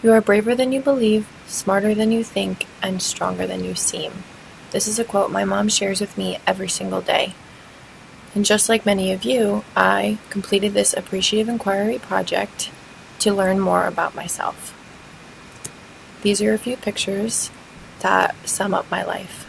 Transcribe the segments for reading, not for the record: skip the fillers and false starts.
You are braver than you believe, smarter than you think, and stronger than you seem. This is a quote my mom shares with me every single day. And just like many of you, I completed this appreciative inquiry project to learn more about myself. These are a few pictures that sum up my life.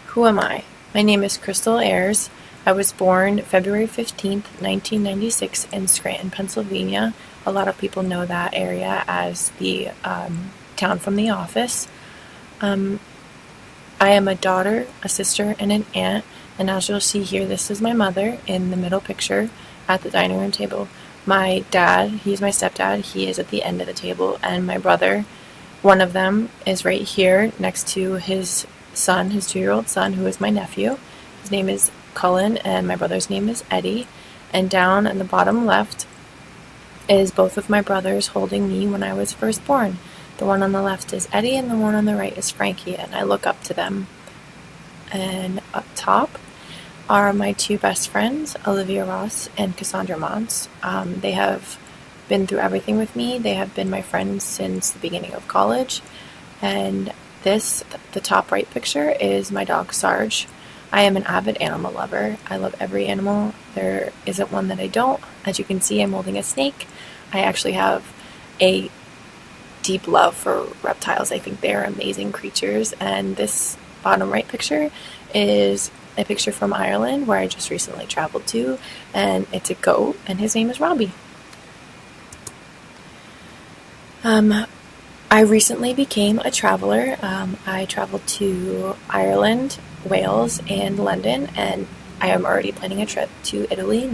Who am I? My name is Crystal Ayers. I was born February 15th, 1996 in Scranton, Pennsylvania. A lot of people know that area as the town from The Office. I am a daughter, a sister, and an aunt, and as you'll see here, this is my mother in the middle picture at the dining room table. My dad, he's my stepdad, he is at the end of the table, and my brother, one of them, is right here next to his son, his 2-year-old son, who is my nephew. His name is Cullen, and my brother's name is Eddie. And down in the bottom left is both of my brothers holding me when I was first born. The one on the left is Eddie, and the one on the right is Frankie, and I look up to them. And up top are my two best friends, Olivia Ross and Cassandra Mons. They have been through everything with me. They have been my friends since the beginning of college. And this, the top right picture, is my dog Sarge. I am an avid animal lover. I love every animal. There isn't one that I don't. As you can see, I'm holding a snake. I actually have a deep love for reptiles. I think they are amazing creatures. And this bottom right picture is a picture from Ireland where I just recently traveled to, and it's a goat, and his name is Robbie. I recently became a traveler. I traveled to Ireland, Wales, and London, and I am already planning a trip to Italy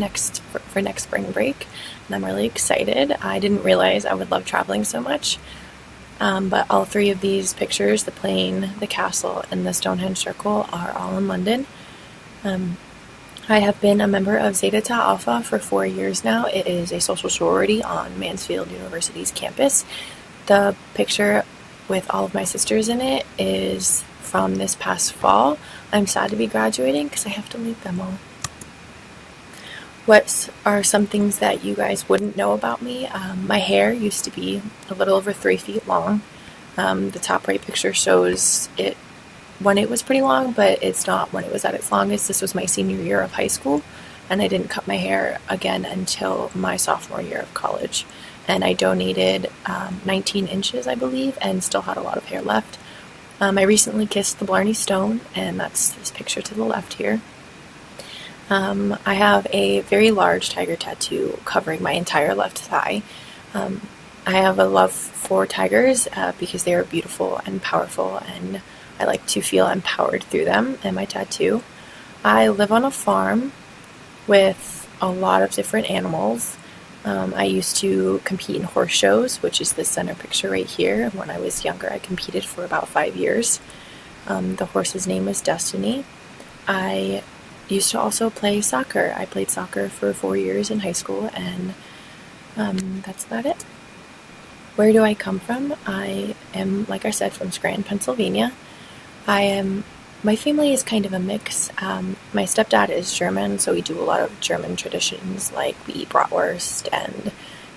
for next spring break, and I'm really excited. I didn't realize I would love traveling so much, but all three of these pictures, the plane, the castle, and the Stonehenge Circle, are all in London. I have been a member of Zeta Tau Alpha for 4 years now. It is a social sorority on Mansfield University's campus. The picture with all of my sisters in it is from this past fall. I'm sad to be graduating because I have to leave them all. What are some things that you guys wouldn't know about me? My hair used to be a little over 3 feet long. The top right picture shows it when it was pretty long, but it's not when it was at its longest. This was my senior year of high school, and I didn't cut my hair again until my sophomore year of college. And I donated 19 inches, I believe, and still had a lot of hair left. I recently kissed the Blarney Stone, and that's this picture to the left here. I have a very large tiger tattoo covering my entire left thigh. I have a love for tigers because they are beautiful and powerful, and I like to feel empowered through them and my tattoo. I live on a farm with a lot of different animals. I used to compete in horse shows, which is the center picture right here. When I was younger, I competed for about 5 years. The horse's name was Destiny. I used to also play soccer. I played soccer for 4 years in high school, and that's about it. Where do I come from? I am, like I said, from Scranton, Pennsylvania. My family is kind of a mix. My stepdad is German, so we do a lot of German traditions, like we eat bratwurst, and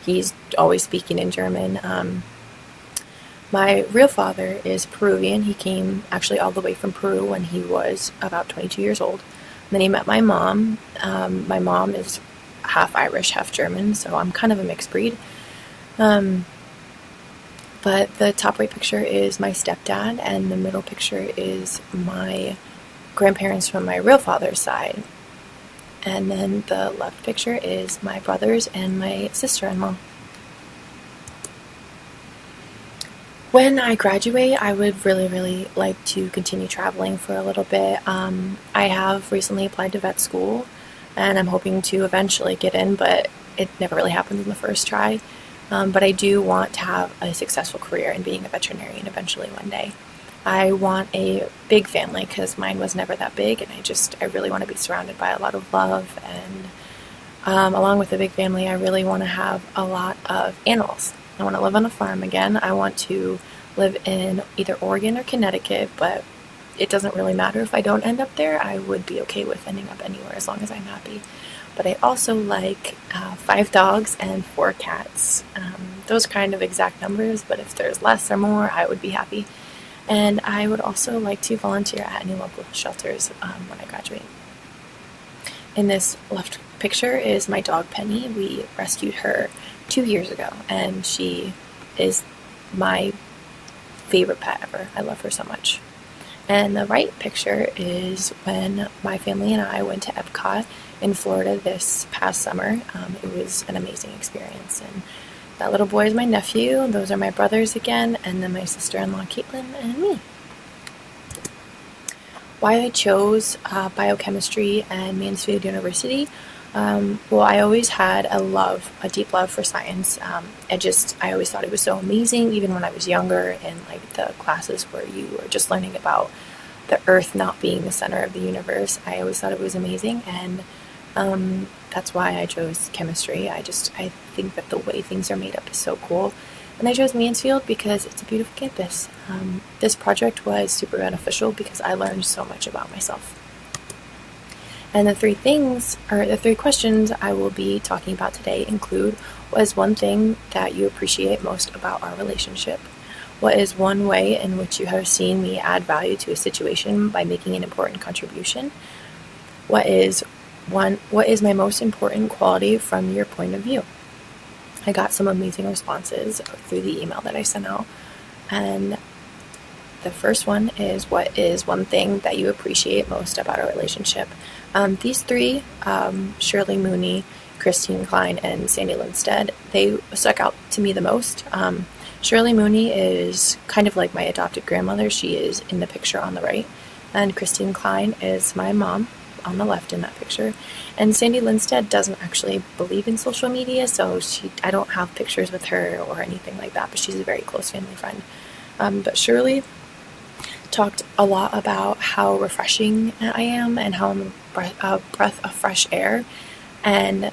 he's always speaking in German. My real father is Peruvian. He came actually all the way from Peru when he was about 22 years old. And then he met my mom. My mom is half Irish, half German, so I'm kind of a mixed breed. But the top right picture is my stepdad, and the middle picture is my grandparents from my real father's side. And then the left picture is my brothers and my sister-in-law. When I graduate, I would really, really like to continue traveling for a little bit. I have recently applied to vet school, and I'm hoping to eventually get in, but it never really happens in the first try. But I do want to have a successful career in being a veterinarian eventually one day. I want a big family because mine was never that big, and I really want to be surrounded by a lot of love. And along with a big family, I really want to have a lot of animals. I want to live on a farm again. I want to live in either Oregon or Connecticut, but it doesn't really matter if I don't end up there. I would be okay with ending up anywhere as long as I'm happy. But I also like 5 dogs and 4 cats. those kind of exact numbers, but if there's less or more, I would be happy. And I would also like to volunteer at any local shelters when I graduate. In this left picture is my dog Penny. We rescued her 2 years ago, and she is my favorite pet ever. I love her so much. And the right picture is when my family and I went to Epcot in Florida this past summer. It was an amazing experience. And that little boy is my nephew. Those are my brothers again, and then my sister-in-law Caitlin and me. Why I chose biochemistry and Mansfield University. Well, I always had a deep love for science. I always thought it was so amazing, even when I was younger, in like the classes where you were just learning about the Earth not being the center of the universe. I always thought it was amazing, and that's why I chose chemistry. I think that the way things are made up is so cool. And I chose Mansfield because it's a beautiful campus. This project was super beneficial because I learned so much about myself. And the three questions I will be talking about today include: what is one thing that you appreciate most about our relationship? What is one way in which you have seen me add value to a situation by making an important contribution? What is my most important quality from your point of view? I got some amazing responses through the email that I sent out. And the first one is: what is one thing that you appreciate most about our relationship? These three, Shirley Mooney, Christine Klein, and Sandy Lindstedt, they stuck out to me the most. Shirley Mooney is kind of like my adopted grandmother. She is in the picture on the right. And Christine Klein is my mom on the left in that picture. And Sandy Lindstedt doesn't actually believe in social media, so I don't have pictures with her or anything like that, but she's a very close family friend. But Shirley talked a lot about how refreshing I am and how I'm a breath of fresh air. And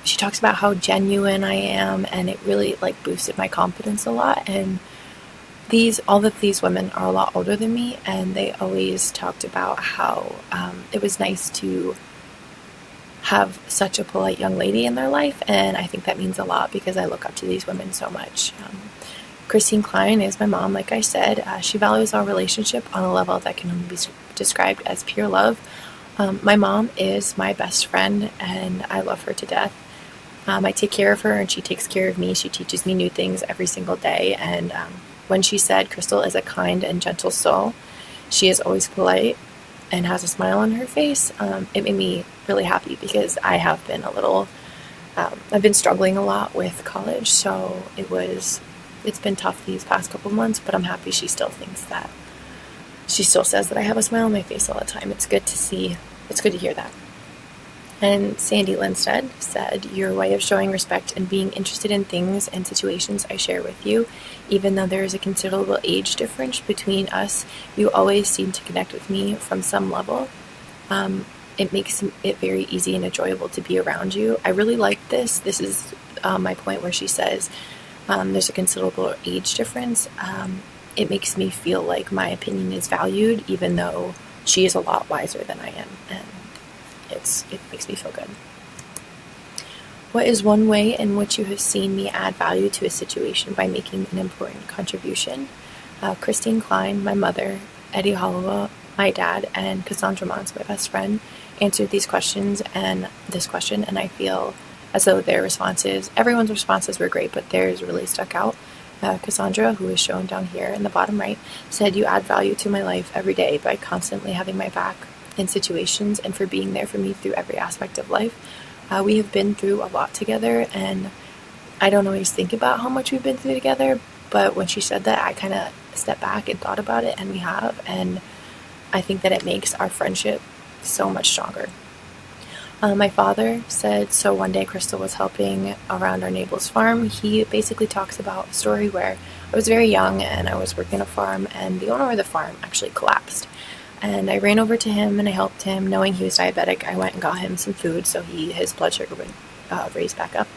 she talks about how genuine I am, and it really like boosted my confidence a lot. And all of these women are a lot older than me, and they always talked about how it was nice to have such a polite young lady in their life, and I think that means a lot because I look up to these women so much. Christine Klein is my mom, like I said. She values our relationship on a level that can only be described as pure love. My mom is my best friend, and I love her to death. I take care of her, and she takes care of me. She teaches me new things every single day, and when she said Crystal is a kind and gentle soul, she is always polite and has a smile on her face, it made me really happy because I have been I've been struggling a lot with college, so it's been tough these past couple months, but I'm happy she still says that I have a smile on my face all the time. It's good to hear that. And Sandy Lindstedt said, your way of showing respect and being interested in things and situations I share with you, even though there is a considerable age difference between us, you always seem to connect with me from some level. It makes it very easy and enjoyable to be around you. I really like this. This is my point where she says there's a considerable age difference. It makes me feel like my opinion is valued, even though she is a lot wiser than I am. And it makes me feel good. What is one way in which you have seen me add value to a situation by making an important contribution? Christine Klein, my mother, Eddie Hollowell, my dad, and Cassandra Mons, my best friend, answered these questions and this question, and I feel as though everyone's responses were great, but theirs really stuck out. Cassandra, who is shown down here in the bottom right, said, you add value to my life every day by constantly having my back in situations and for being there for me through every aspect of life. We have been through a lot together, and I don't always think about how much we've been through together, but when she said that, I kind of stepped back and thought about it, and we have, and I think that it makes our friendship so much stronger. My father said, so one day Crystal was helping around our neighbor's farm. He basically talks about a story where I was very young and I was working a farm, and the owner of the farm actually collapsed. And I ran over to him and I helped him. Knowing he was diabetic, I went and got him some food so his blood sugar would raise back up.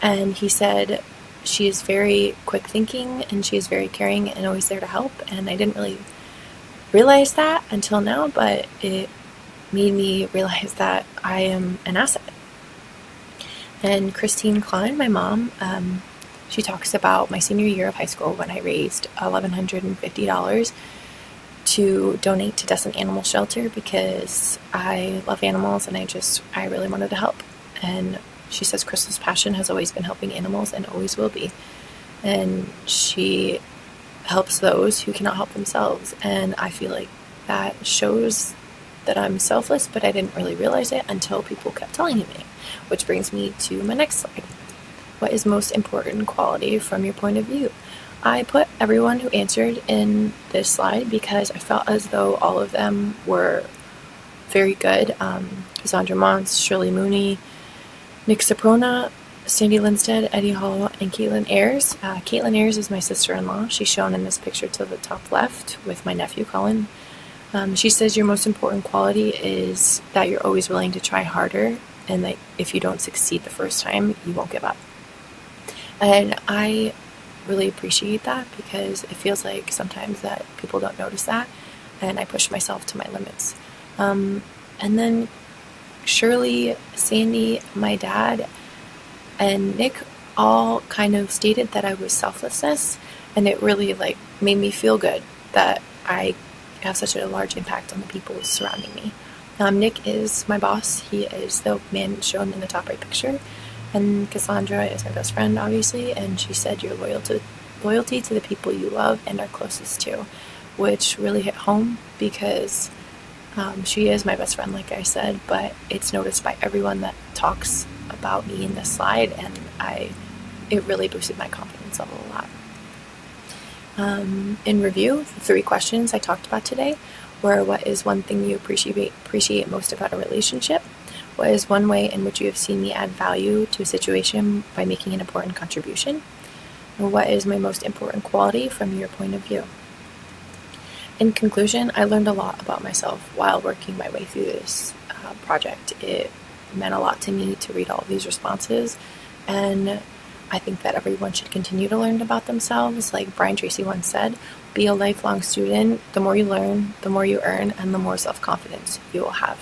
And he said, she is very quick thinking and she is very caring and always there to help. And I didn't really realize that until now, but it made me realize that I am an asset. And Christine Klein, my mom, She talks about my senior year of high school when I raised $1,150 to donate to Destin Animal Shelter because I love animals and I really wanted to help. And she says Crystal's passion has always been helping animals and always will be. And she helps those who cannot help themselves. And I feel like that shows that I'm selfless, but I didn't really realize it until people kept telling me. Which brings me to my next slide. What is most important quality from your point of view? I put everyone who answered in this slide because I felt as though all of them were very good. Cassandra Mons, Shirley Mooney, Nick Soprona, Sandy Lindstead, Eddie Hall, and Caitlin Ayers. Caitlin Ayers is my sister-in-law. She's shown in this picture to the top left with my nephew, Colin. She says your most important quality is that you're always willing to try harder, and that if you don't succeed the first time, you won't give up. And I really appreciate that because it feels like sometimes that people don't notice that, and I push myself to my limits. And then Shirley, Sandy, my dad, and Nick all kind of stated that I was selflessness, and it really made me feel good that I have such a large impact on the people surrounding me. Nick is my boss. He is the man shown in the top right picture, and Cassandra is my best friend, obviously, and she said you're loyalty to the people you love and are closest to, which really hit home because she is my best friend, like I said, but it's noticed by everyone that talks about me in this slide, and it really boosted my confidence level a lot. In review, the 3 questions I talked about today were: what is one thing you appreciate most about a relationship? What is one way in which you have seen me add value to a situation by making an important contribution? And what is my most important quality from your point of view? In conclusion, I learned a lot about myself while working my way through this project. It meant a lot to me to read all of these responses, and I think that everyone should continue to learn about themselves. Like Brian Tracy once said, be a lifelong student. The more you learn, the more you earn, and the more self-confidence you will have.